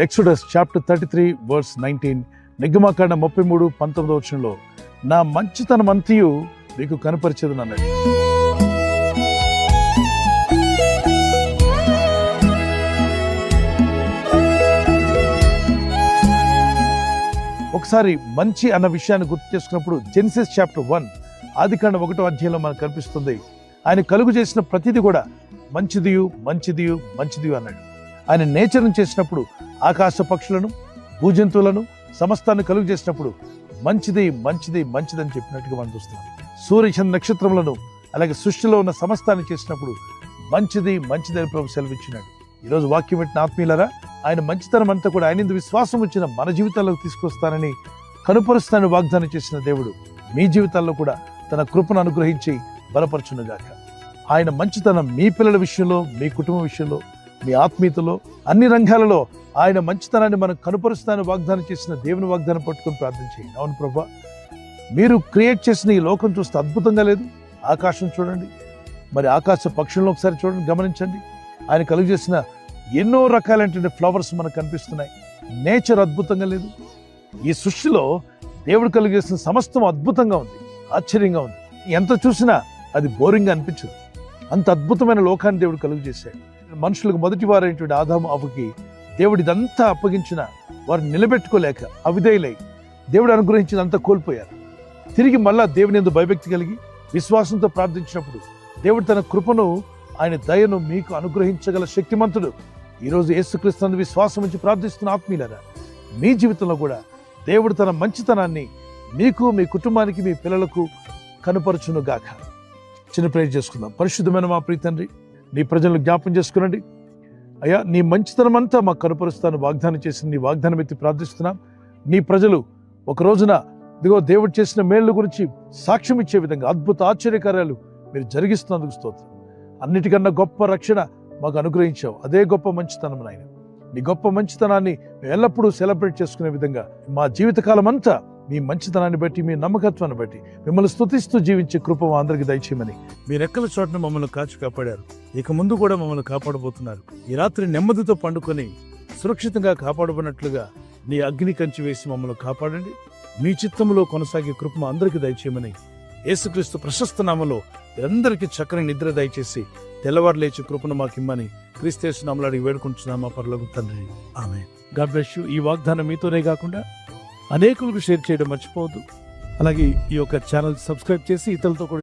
Exodus chapter 33 verse 19, నిర్గమకాండం 33:19 నా మంచితనం అంతయు మీకు కనపరిచేదని అన్నాడు. ఒకసారి మంచి అన్న విషయాన్ని గుర్తు చేసుకున్నప్పుడు జెనసిస్ చాప్టర్ 1 ఆదికాండం 1వ అధ్యాయంలో మనకు కనిపిస్తుంది, ఆయన కలుగు చేసిన ప్రతిదీ కూడా మంచిదియు మంచిదియు మంచిదియు అన్నాడు. ఆయన నేచర్ను చేసినప్పుడు ఆకాశ పక్షులను భూజంతువులను సమస్తాన్ని కలుగు చేసినప్పుడు మంచిది మంచిది మంచిది అని చెప్పినట్టుగా మనం చూస్తున్నాం. సూర్యచంద్ర నక్షత్రములను అలాగే సృష్టిలో ఉన్న సమస్తాన్ని చేసినప్పుడు మంచిది మంచిది అని ప్రభు సెలవిచ్చినాడు. ఈరోజు వాక్యం పెట్టిన ఆత్మీయులారా, ఆయన మంచితనం అంతా కూడా ఆయన విశ్వాసం వచ్చిన మన జీవితాల్లోకి తీసుకొస్తానని కనుపరుస్తానని వాగ్దానం చేసిన దేవుడు మీ జీవితాల్లో కూడా తన కృపను అనుగ్రహించి బలపరచునుగాక. ఆయన మంచితనం మీ పిల్లల విషయంలో, మీ కుటుంబ విషయంలో, మీ ఆత్మీయతలో, అన్ని రంగాలలో ఆయన మంచితనాన్ని మనం కనుపరుస్తానని వాగ్దానం చేసిన దేవుని వాగ్దానం పట్టుకొని ప్రార్థన చేయండి. అవును ప్రభా, మీరు క్రియేట్ చేసిన ఈ లోకం చూస్తే అద్భుతంగా లేదు? ఆకాశం చూడండి, మరి ఆకాశ పక్షులను ఒకసారి చూడండి, గమనించండి. ఆయన కలుగు చేసిన ఎన్నో రకాలైనటువంటి ఫ్లవర్స్ మనకు కనిపిస్తున్నాయి. నేచర్ అద్భుతంగా లేదు? ఈ సృష్టిలో దేవుడు కలుగు చేసిన సమస్తం అద్భుతంగా ఉంది, ఆశ్చర్యంగా ఉంది. ఎంత చూసినా అది బోరింగ్ అనిపించదు. అంత అద్భుతమైన లోకాన్ని దేవుడు కలుగు చేశాడు. మనుషులకు మొదటి వారైనటువంటి ఆదాము అవ్వకి దేవుడు ఇదంతా అప్పగించిన వారు నిలబెట్టుకోలేక అవిధేయులై దేవుడు అనుగ్రహించినంత కోల్పోయారు. తిరిగి మళ్ళా దేవుని యందు భయభక్తి కలిగి విశ్వాసంతో ప్రార్థించినప్పుడు దేవుడు తన కృపను, ఆయన దయను మీకు అనుగ్రహించగల శక్తిమంతుడు. ఈరోజు యేసుక్రీస్తు విశ్వాసం నుంచి ప్రార్థిస్తున్న ఆత్మీయులారా, మీ జీవితంలో కూడా దేవుడు తన మంచితనాన్ని మీకు, మీ కుటుంబానికి, మీ పిల్లలకు కనుపరచును గాక. చిన్న ప్రేయర్ చేసుకుందాం. పరిశుద్ధమైన మా ప్రియ తండ్రి, నీ ప్రజలను జ్ఞాపం చేసుకునండి అయ్యా. నీ మంచితనం అంతా మాకు కనుపరుస్తాను వాగ్దానం చేసిన నీ వాగ్దానం ఎత్తి ప్రార్థిస్తున్నాం. నీ ప్రజలు ఒక రోజున ఇదిగో దేవుడు చేసిన మేళ్ల గురించి సాక్ష్యం ఇచ్చే విధంగా అద్భుత ఆశ్చర్యకార్యాలు మీరు జరిగిస్తున్నందుకు స్తోత్రం. అన్నిటికన్నా గొప్ప రక్షణ మాకు అనుగ్రహించావు. అదే గొప్ప మంచితనం నాయన. నీ గొప్ప మంచితనాన్ని మేము ఎల్లప్పుడూ సెలబ్రేట్ చేసుకునే విధంగా మా జీవితకాలం అంతా మీ మంచితనాన్ని బట్టి, మీ నమ్మకత్వాన్ని బట్టి మిమ్మల్ని స్తుతిస్తూ జీవించే కృప అందరికీ దయచేయమని మీ రెక్కల చోటను మమ్మల్ని కాచి కాపాడారు. ఇక ముందు కూడా మమ్మల్ని కాపాడబోతున్నారు. ఈ రాత్రి నెమ్మదితో పండుకొని సురక్షితంగా కాపాడబడినట్లుగా నీ అగ్ని కంచి వేసి మమ్మల్ని కాపాడండి. మీ చిత్తంలో కొనసాగే కృప అందరికీ దయచేయమని యేసుక్రీస్తు ప్రశస్త నామములో అందరికీ చక్కని నిద్ర దయచేసి తెల్లవారు లేచి కృపను మాకిమ్మని క్రీస్తు నామములో అడిగి వేడుకుంటున్నామా పరలోక తండ్రి, ఆమేన్. God bless you. ఈ వాగ్దానం మీతోనే కాకుండా అనేకులకు షేర్ చేయడం మర్చిపోవద్దు. అలాగే ఈ యొక్క ఛానల్ సబ్స్క్రైబ్ చేసి ఇతరులతో కూడా